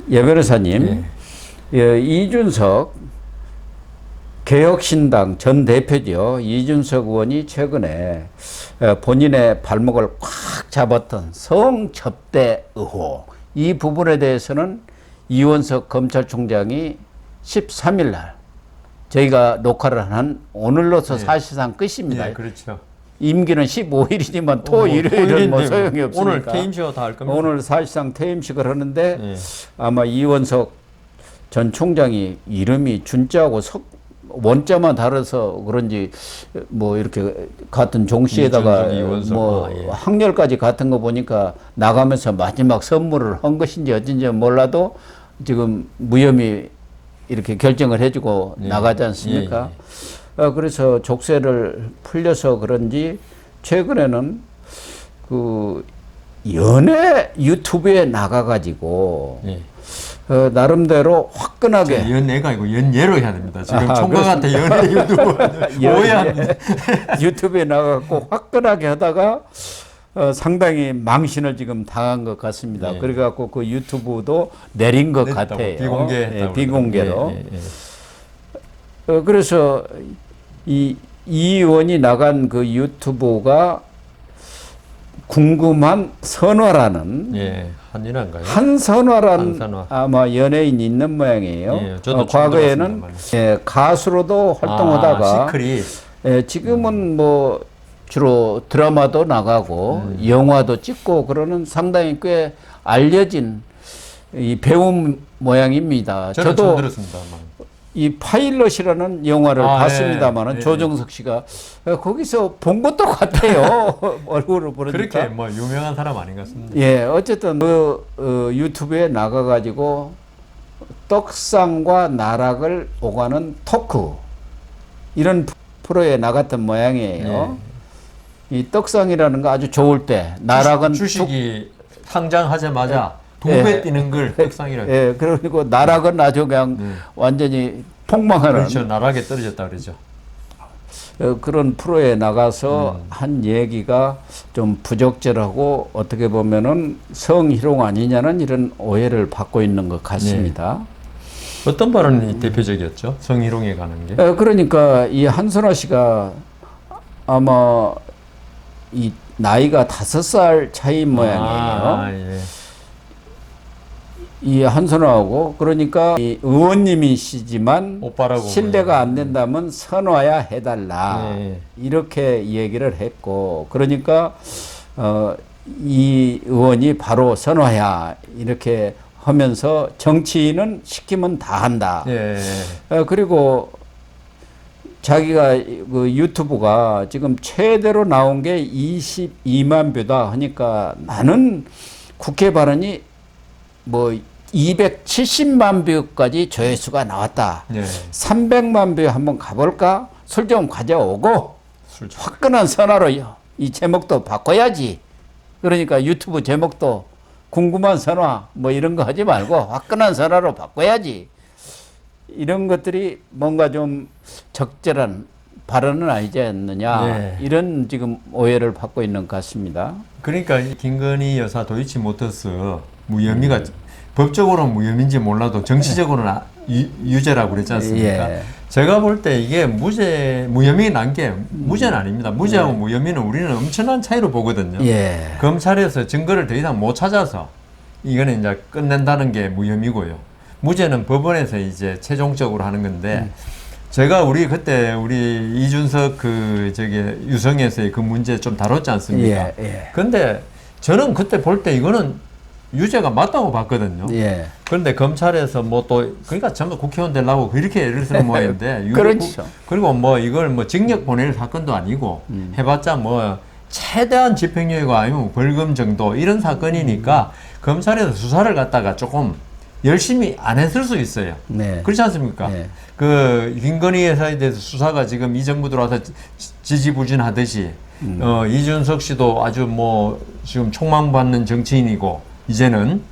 예, 변호사님, 예, 이준석 개혁신당 전 대표죠. 이준석 의원이 최근에 본인의 발목을 꽉 잡았던 성접대 의혹, 이 부분에 대해서는 이원석 검찰총장이 13일 날 저희가 녹화를 한 오늘로서 사실상 끝입니다. 예, 그렇죠. 임기는 15일이지만 일요일은 뭐 소용이 없으니까 오늘 퇴임식을 다 할 겁니다. 오늘 사실상 퇴임식을 하는데 아마 이원석 전 총장이 이름이 준자하고 원자만 다르서 그런지 뭐 이렇게 같은 종씨에다가 뭐 학렬까지 같은 거 보니까 나가면서 마지막 선물을 한 것인지 어쩐지 몰라도 지금 무혐의 이렇게 결정을 해주고 나가지 않습니까? 그래서 족쇄를 풀려서 그런지 최근에는 그 연애 유튜브에 나가가지고 나름대로 화끈하게 연애가 아니고 연예로 해야 됩니다. 지금 총각한테 연애 유튜브 오해합니다. 유튜브에 나가고 화끈하게 하다가 상당히 망신을 지금 당한 것 같습니다. 그래갖고 그 유튜브도 내린 것 같아요. 비공개로. 그래서 이 의원이 나간 그 유튜브가 궁금한 선화라는 한인한가요? 한선화라는 아마 연예인이 있는 모양이에요. 과거에는 가수로도 활동하다가 지금은 뭐 주로 드라마도 나가고 영화도 찍고 그러는 상당히 꽤 알려진 이 배우 모양입니다. 저도 처음 들었습니다. 이 파일럿이라는 영화를 봤습니다만은 조정석 씨가 거기서 본 것도 같아요. 얼굴을 보니까. 그렇게 뭐 유명한 사람 아닌 것 같습니다. 예, 어쨌든 유튜브에 나가가지고 떡상과 나락을 오가는 토크 이런 프로에 나갔던 모양이에요. 이 떡상이라는 거 아주 좋을 때, 나락은 주식이 상장하자마자 동배 뛰는 걸 떡상이라고. 그리고 나락은 아주 그냥 완전히 폭망하는. 그렇죠. 나락에 떨어졌다 그러죠. 그런 프로에 나가서 한 얘기가 좀 부적절하고 어떻게 보면은 성희롱 아니냐는 이런 오해를 받고 있는 것 같습니다. 어떤 발언이 대표적이었죠? 성희롱에 관한 게? 그러니까 이 한선화 씨가 아마 이 나이가 5살 차이인 모양이에요. 이 한선화하고 그러니까 이 의원님이시지만 신뢰가 안 된다면 선화야 해달라 이렇게 얘기를 했고 그러니까 이 의원이 바로 선화야 이렇게 하면서 정치인은 시키면 다 한다. 그리고 자기가 그 유튜브가 지금 최대로 나온 게 22만 뷰다 하니까 나는 국회 발언이 뭐 270만 뷰까지 조회수가 나왔다. 300만 뷰 한번 가볼까? 술 좀 가져오고 화끈한 선화로 이 제목도 바꿔야지. 그러니까 유튜브 제목도 궁금한 선화 뭐 이런 거 하지 말고 화끈한 선화로 바꿔야지. 이런 것들이 뭔가 좀 적절한 발언은 아니지 않느냐 이런 지금 오해를 받고 있는 것 같습니다. 그러니까 김건희 여사 도이치모터스 무혐의가 법적으로는 무혐의인지 몰라도 정치적으로는 유죄라고 그랬지 않습니까? 제가 볼 때 이게 무혐의 난 게 무죄는 아닙니다. 무죄하고 무혐의는 우리는 엄청난 차이로 보거든요. 검찰에서 증거를 더 이상 못 찾아서 이거는 이제 끝낸다는 게 무혐의고요. 무죄는 법원에서 이제 최종적으로 하는 건데 제가 그때 우리 이준석 유성에서의 그 문제 좀 다뤘지 않습니까? 근데 저는 그때 볼 때 이거는 유죄가 맞다고 봤거든요. 그런데 검찰에서 그러니까 전부 국회의원 되려고 그렇게 예를 쓰는 모양인데. 그렇죠. 그리고 이걸 징역 보낼 사건도 아니고 해봤자 최대한 집행유예가 아니면 벌금 정도 이런 사건이니까 검찰에서 수사를 갖다가 조금 열심히 안 했을 수 있어요. 그렇지 않습니까? 그 김건희 여사에 대해서 수사가 지금 이 정부 들어와서 지지부진하듯이 이준석 씨도 아주 지금 촉망받는 정치인이고 이제는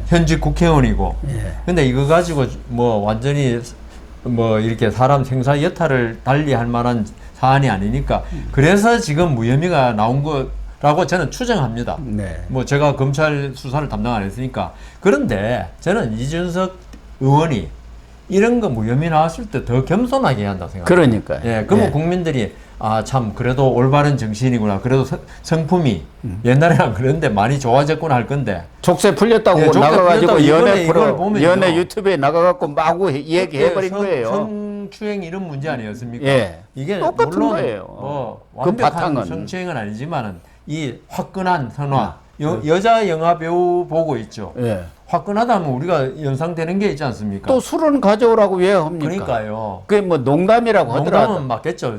현직 국회의원이고 근데 이거 가지고 완전히 이렇게 사람 생사 여타를 달리할 만한 사안이 아니니까 그래서 지금 무혐의가 나온 거 라고 저는 추정합니다. 네. 뭐 제가 검찰 수사를 담당 안 했으니까. 그런데 저는 이준석 의원이 이런 거 무혐의 나왔을 때 더 겸손하게 해야 한다고 생각합니다. 그러니까요. 예, 그러면 예. 국민들이 아, 참 그래도 올바른 정치인이구나. 그래도 성품이 옛날에랑 그런데 많이 좋아졌구나 할 건데. 족쇄 풀렸다고 예, 족쇄 나가가지고 풀렸다고 연애 이걸 프로, 보면요. 연애 유튜브에 나가갖고 마구 얘기해버린 거예요. 성추행 이런 문제 아니었습니까? 예. 이게 똑같은 물론 거예요. 뭐 그 완벽한 바탕은. 성추행은 아니지만은 이 화끈한 선화 여자 영화 배우 보고 있죠. 예. 화끈하다면 우리가 연상되는 게 있지 않습니까? 또 술은 가져오라고 왜 합니까? 그러니까요. 그게 뭐 농담이라고 하더라도. 농담은 맞겠죠.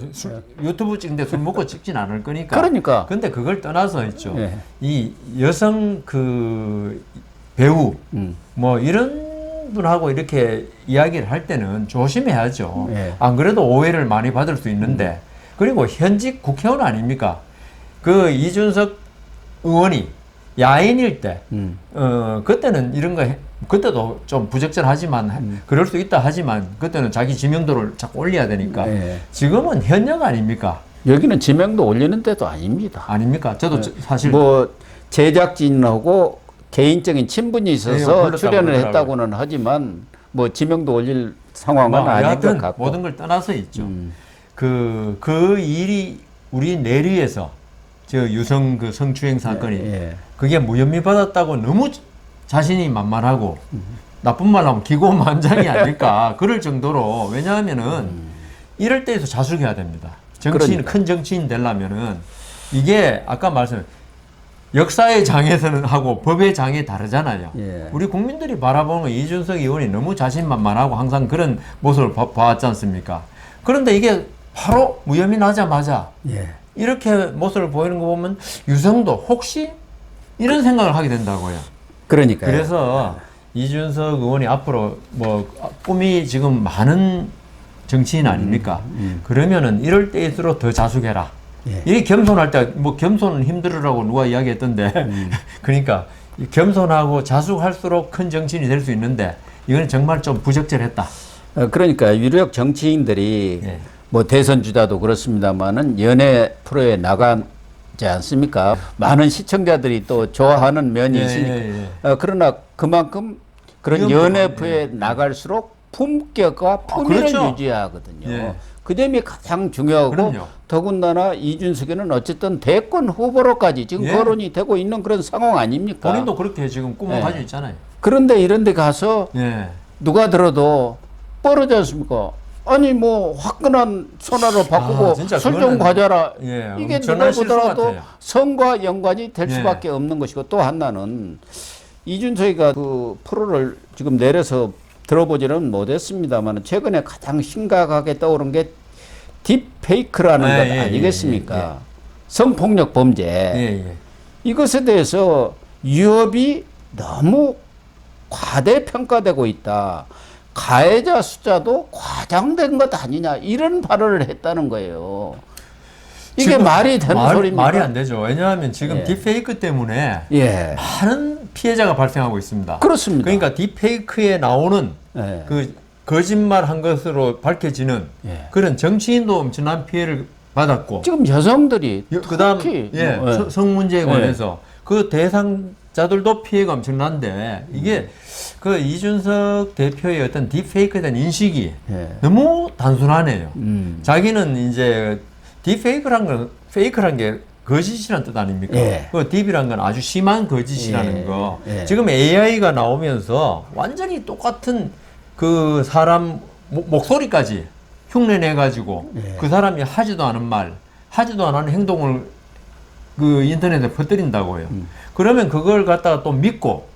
유튜브 찍는데 술 먹고 찍진 않을 거니까. 그러니까. 근데 그걸 떠나서 있죠. 예. 이 여성 그 배우 뭐 이런 분하고 이렇게 이야기를 할 때는 조심해야죠. 예. 안 그래도 오해를 많이 받을 수 있는데 그리고 현직 국회의원 아닙니까? 그 이준석 의원이 야인일 때, 그때는 이런 거, 그때도 좀 부적절하지만, 그럴 수 있다 하지만, 그때는 자기 지명도를 자꾸 올려야 되니까. 예. 지금은 현역 아닙니까? 여기는 지명도 올리는 데도 아닙니다. 아닙니까? 저도 사실. 뭐 제작진하고 개인적인 친분이 예, 있어서 불렀다고 출연을 그러더라고요. 했다고는 하지만 뭐 지명도 올릴 상황은 뭐 아닌 것 여하튼 같고. 모든 걸 떠나서 있죠. 그 일이 우리 내리에서, 저 유성 그 성추행 사건이, 예. 그게 무혐의 받았다고 너무 자신이 만만하고 나쁜 말로 하면 기고만장이 아닐까 그럴 정도로. 왜냐하면은 이럴 때에서 자숙해야 됩니다. 정치인 그러니까. 큰 정치인 되려면은 이게 아까 말씀 역사의 장에서는 하고 법의 장이 다르잖아요. 예. 우리 국민들이 바라보는 이준석 의원이 너무 자신만만하고 항상 그런 모습을 봐왔지 않습니까? 그런데 이게 바로 무혐의 나자마자 예. 이렇게 모습을 보이는 거 보면 유성도 혹시 이런 생각을 하게 된다고요. 그러니까요. 그래서 이준석 의원이 앞으로 뭐 꿈이 지금 많은 정치인 아닙니까? 그러면은 이럴 때일수록 더 자숙해라. 예. 이 겸손할 때 뭐 겸손은 힘들으라고 누가 이야기했던데 그러니까 겸손하고 자숙할수록 큰 정치인이 될 수 있는데 이건 정말 좀 부적절했다. 그러니까 유력 정치인들이 예. 뭐 대선 주자도 그렇습니다만은 연예 프로에 나가지 않습니까? 많은 시청자들이 또 좋아하는 면이 예, 있으니까. 예, 예. 그러나 그만큼 그런 연예 프로에 나갈수록 품격과 품위를 그렇죠. 유지하거든요. 예. 그 점이 가장 중요하고 그럼요. 더군다나 이준석이는 어쨌든 대권 후보로까지 지금 예. 거론이 되고 있는 그런 상황 아닙니까? 본인도 그렇게 지금 꿈을 예. 가지고 있잖아요. 그런데 이런 데 가서 예. 누가 들어도 뻘어지 않습니까? 아니 뭐 화끈한 선화로 바꾸고 진짜 술 좀 그거는 가져라. 예, 이게 누가 엄청난 실수 보더라도 같아요. 선과 연관이 될 예. 수밖에 없는 것이고 또 하나는 이준석이가 그 프로를 지금 내려서 들어보지는 못했습니다만 최근에 가장 심각하게 떠오른 게 딥페이크라는 예, 것 예, 아니겠습니까? 예, 예. 성폭력 범죄. 예, 예. 이것에 대해서 유업이 너무 과대평가되고 있다. 가해자 숫자도 과장된 것 아니냐 이런 발언을 했다는 거예요. 이게 지금 말이 되는 소리입니까? 말이 안 되죠. 왜냐하면 지금 예. 딥페이크 때문에 예, 많은 피해자가 발생하고 있습니다. 그렇습니다. 그러니까 딥페이크에 나오는 예. 그 거짓말 한 것으로 밝혀지는 예. 그런 정치인도 엄청난 피해를 받았고 지금 여성들이 그다음 특히 예, 뭐, 성 문제에 관해서 그 대상자들도 피해가 엄청난데 이게 그 이준석 대표의 어떤 딥페이크에 대한 인식이 예. 너무 단순하네요. 음. 자기는 이제 딥페이크란 건 페이크란 게 거짓이란 뜻 아닙니까? 예. 그 딥이란 건 아주 심한 거짓이라는 예. 거. 예. 지금 AI가 나오면서 완전히 똑같은 그 사람 목소리까지 흉내내가지고 예. 그 사람이 하지도 않은 말, 하지도 않은 행동을 그 인터넷에 퍼뜨린다고요. 그러면 그걸 갖다가 또 믿고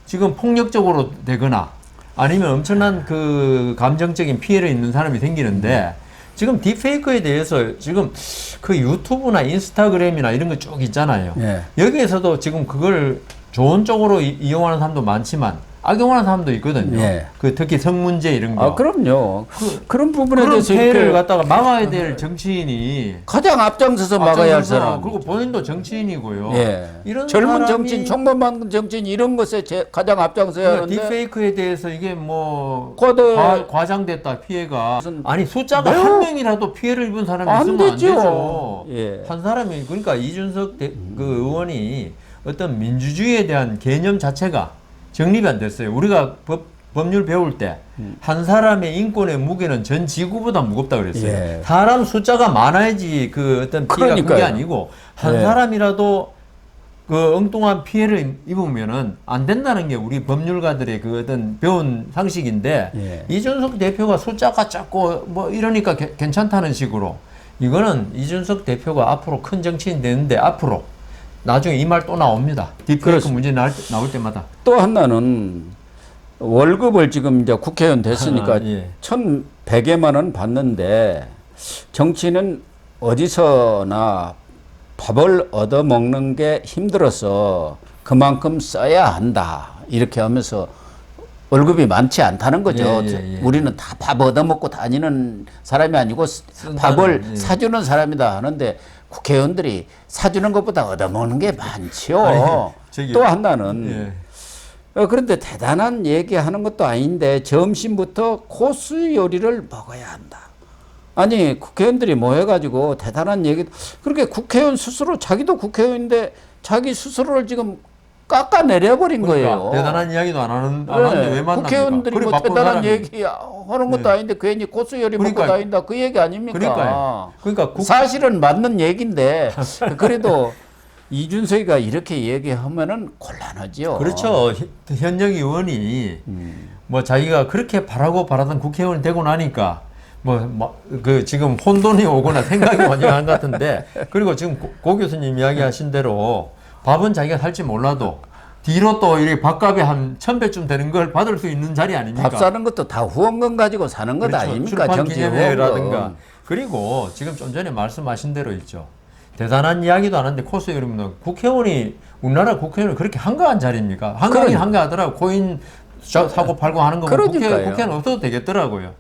지금 폭력적으로 되거나 아니면 엄청난 그 감정적인 피해를 입는 사람이 생기는데 지금 딥페이크에 대해서 지금 그 유튜브나 인스타그램이나 이런 거 쭉 있잖아요. 예. 여기에서도 지금 그걸 좋은 쪽으로 이용하는 사람도 많지만 악용하는 사람도 있거든요. 예. 그 특히 성문제 이런 거. 아, 그럼요. 그런 부분에 그런 대해서 피해를 이렇게 갖다가 막아야 될 정치인이 가장 앞장서서 막아야 할 사람. 그리고 본인도 정치인이고요. 예. 이런 젊은 사람이 정치인, 총무만 정치인 이런 것에 가장 앞장서야 그러니까 하는데 딥페이크에 대해서 이게 뭐 거대- 과장됐다 피해가 무슨 아니 숫자가 매우- 한 명이라도 피해를 입은 사람이 안 있으면 안 되죠. 되죠. 예. 한 사람이 그러니까 이준석 그 의원이 어떤 민주주의에 대한 개념 자체가 정립이 안 됐어요. 우리가 법률 배울 때 한 사람의 인권의 무게는 전 지구보다 무겁다 그랬어요. 예. 사람 숫자가 많아야지 그 어떤 피해가 큰 게 그러니까요. 아니고 한 예. 사람이라도 그 엉뚱한 피해를 입으면은 안 된다는 게 우리 법률가들의 그 어떤 배운 상식인데 예. 이준석 대표가 숫자가 작고 뭐 이러니까 괜찮다는 식으로 이거는 이준석 대표가 앞으로 큰 정치인 되는데 앞으로 나중에 이 말 또 나옵니다. 딥페이크 문제 나올 때마다. 또 하나는 월급을 지금 이제 국회의원 됐으니까 예. 1,100여만 원 받는데 정치는 어디서나 밥을 얻어먹는 게 힘들어서 그만큼 써야 한다. 이렇게 하면서 월급이 많지 않다는 거죠. 예. 우리는 다 밥 얻어먹고 다니는 사람이 아니고 밥을 예. 사주는 사람이다 하는데 국회의원들이 사주는 것보다 얻어먹는 게 많지요. 아니, 또 하나는 예. 그런데 대단한 얘기하는 것도 아닌데 점심부터 코스 요리를 먹어야 한다. 아니 국회의원들이 모여가지고 대단한 얘기 그렇게 국회의원 스스로 자기도 국회의원인데 자기 스스로를 지금 깎아내려버린 그러니까 거예요. 대단한 이야기도 안 하는데 왜 만납니까? 국회의원들이 그래 뭐 바쁜 대단한 사람이. 얘기 하는 것도 네. 아닌데 괜히 코스 요리 먹고 그러니까- 다닌다 그 얘기 아닙니까? 그러니까 사실은 맞는 얘기인데 그래도 이준석이가 이렇게 얘기하면은 곤란하죠. 그렇죠. 현역 의원이 뭐 자기가 그렇게 바라던 국회의원이 되고 나니까 그 지금 혼돈이 오거나 생각이 많이 안 같은데 그리고 지금 고 교수님 이야기하신 대로 밥은 자기가 살지 몰라도 뒤로 또 이렇게 밥값이 한 1,000배쯤 되는 걸 받을 수 있는 자리 아닙니까? 밥 사는 것도 다 후원금 가지고 사는 것 그렇죠. 아닙니까? 출판 정치 기념회라든가. 후원금. 그리고 지금 좀 전에 말씀하신 대로 있죠. 대단한 이야기도 안 하는데 코스 여러분 국회의원이 우리나라 국회의원이 그렇게 한가한 자리입니까? 한가하긴 한가하더라고. 코인 사고 팔고 하는 거 보면 그러니까요. 국회는 없어도 되겠더라고요.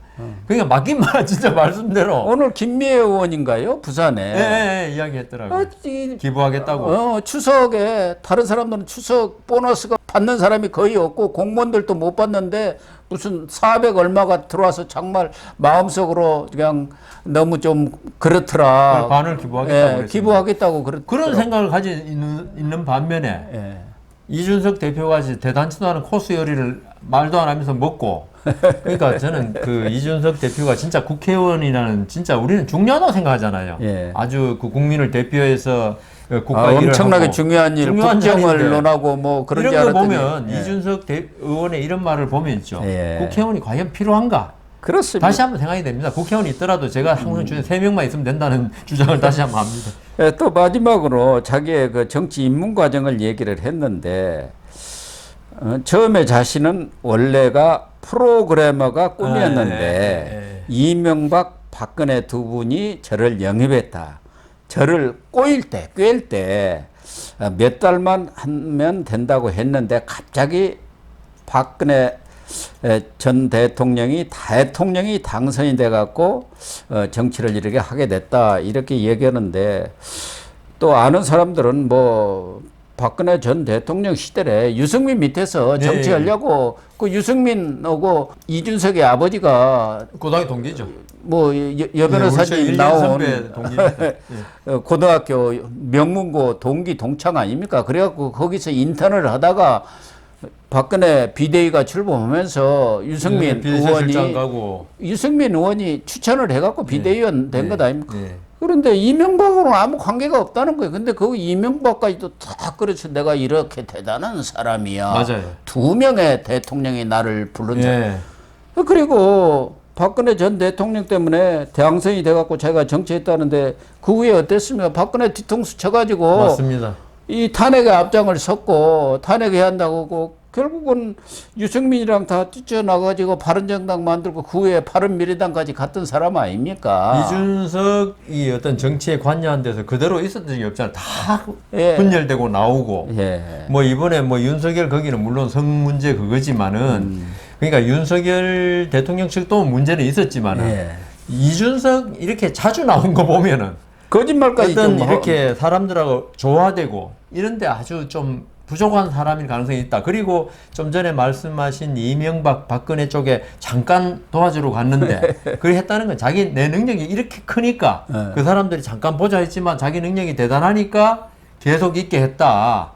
그러니까 맡긴 말 진짜 말씀대로 오늘 김미애 의원인가요? 부산에. 이야기했더라고요. 기부하겠다고. 추석에 다른 사람들은 추석 보너스가 받는 사람이 거의 없고 공무원들도 못 받는데 무슨 400 얼마가 들어와서 정말 마음속으로 그냥 너무 좀 그렇더라. 반을 기부하겠다고 그랬습니다. 기부하겠다고 그런 생각을 가지고 있는 반면에 예. 이준석 대표가 대단치도 않은 코스 요리를 말도 안 하면서 먹고 그러니까 저는 그 이준석 대표가 진짜 국회의원이라는 진짜 우리는 중요하다고 생각하잖아요. 예. 아주 그 국민을 대표해서 국가 일을 엄청나게 하고 중요한 일, 중요한 국정을 자리인데 논하고 뭐 그런 줄 이런 거 알았더니 보면 예. 이준석 의원의 이런 말을 보면 있죠. 예. 국회의원이 과연 필요한가? 그렇습니다. 다시 한번 생각이 됩니다. 국회의원이 있더라도 제가 항상 주제 3명만 있으면 된다는 주장을 다시 한번 합니다. 예, 또 마지막으로 자기의 그 정치 입문 과정을 얘기를 했는데 처음에 자신은 원래가 프로그래머가 꿈이었는데 이명박, 박근혜 두 분이 저를 영입했다. 저를 꿰일 때 몇 달만 하면 된다고 했는데 갑자기 박근혜 전 대통령이 당선이 돼 갖고 정치를 이렇게 하게 됐다 이렇게 얘기하는데 또 아는 사람들은 뭐 박근혜 전 대통령 시대에 유승민 밑에서 정치하려고 그 유승민하고 이준석의 아버지가 고등학교 동기죠. 뭐 여변호사님 나온 동기입니다. 고등학교 명문고 동기 동창 아닙니까? 그래갖고 거기서 인턴을 하다가 박근혜 비대위가 출범하면서 유승민 의원이 추천을 해갖고 비대위원 된 것 아닙니까? 그런데 이명박하고는 아무 관계가 없다는 거예요. 근데 그 이명박까지도 다 그렇죠. 내가 이렇게 대단한 사람이야. 맞아요. 2명의 대통령이 나를 부른 그리고 박근혜 전 대통령 때문에 당선이 돼갖고 제가 정치했다는데 그 후에 어땠습니까? 박근혜 뒤통수 쳐가지고 맞습니다. 이 탄핵의 앞장을 섰고 탄핵해야 한다고 결국은 유승민이랑 다 뛰쳐나가지고 바른정당 만들고 그 후에 바른미래당까지 갔던 사람 아닙니까? 이준석이 어떤 정치에 관여한 데서 그대로 있었던 적이 없잖아요. 다 분열되고 나오고. 뭐 이번에 뭐 윤석열 거기는 물론 성 문제 그거지만은 그러니까 윤석열 대통령 측도 문제는 있었지만은 이준석 이렇게 자주 나온 거 보면은 거짓말까지 어떤 좀 이렇게 사람들하고 조화되고 이런데 아주 좀 부족한 사람일 가능성이 있다. 그리고 좀 전에 말씀하신 이명박, 박근혜 쪽에 잠깐 도와주러 갔는데 그걸 했다는 건 자기 내 능력이 이렇게 크니까 그 사람들이 잠깐 보자 했지만 자기 능력이 대단하니까 계속 있게 했다.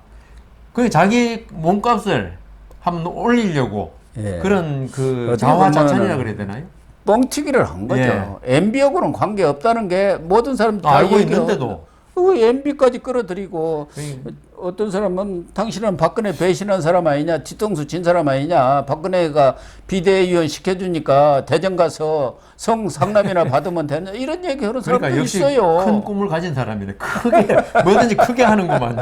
그 자기 몸값을 한번 올리려고 그런 그 자화자찬이라 그래야 되나요? 뻥튀기를 한 거죠. MB하고는 관계 없다는 게 모든 사람들이 알고 있는데도 MB까지 끌어들이고 어떤 사람은 당신은 박근혜 배신한 사람 아니냐, 뒤통수 친 사람 아니냐, 박근혜가 비대위원 시켜주니까 대전 가서 성 상남이나 받으면 되는 이런 얘기하는 사람도 역시 있어요. 큰 꿈을 가진 사람이네. 크게 뭐든지 크게 하는구만.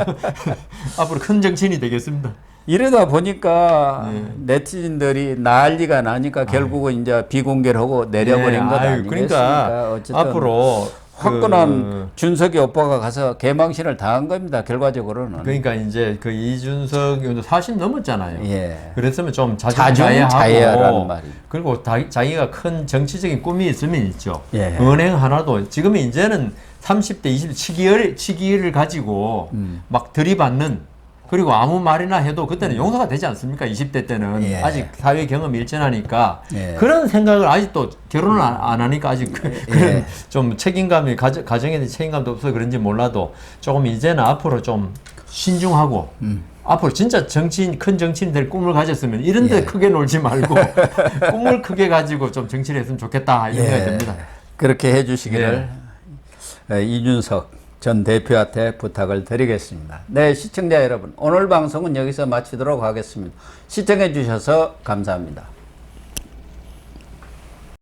앞으로 큰 정치인이 되겠습니다. 이러다 보니까 네티즌들이 난리가 나니까 결국은 이제 비공개를 하고 내려버린 것 아니겠습니까? 그러니까 어쨌든 앞으로 화끈한 준석이 오빠가 가서 개망신을 당한 겁니다. 결과적으로는. 그러니까 이제 그 이준석 40 넘었잖아요. 그랬으면 좀 자중자애하라는 말이. 그리고 자기가 큰 정치적인 꿈이 있으면 있죠. 은행 하나도 지금 이제는 30대 20대 치기를 가지고 막 들이받는 그리고 아무 말이나 해도 그때는 용서가 되지 않습니까? 20대 때는 아직 사회 경험이 일전하니까 그런 생각을 아직도 결혼을 안 하니까 아직 그런 좀 책임감이 가정에 대한 책임감도 없어서 그런지 몰라도 조금 이제는 앞으로 좀 신중하고 앞으로 진짜 큰 정치인 될 꿈을 가졌으면 이런 데 크게 놀지 말고 꿈을 크게 가지고 좀 정치를 했으면 좋겠다 이런 생각이 듭니다. 그렇게 해주시기를 이준석 전 대표한테 부탁을 드리겠습니다. 네, 시청자 여러분, 오늘 방송은 여기서 마치도록 하겠습니다. 시청해 주셔서 감사합니다.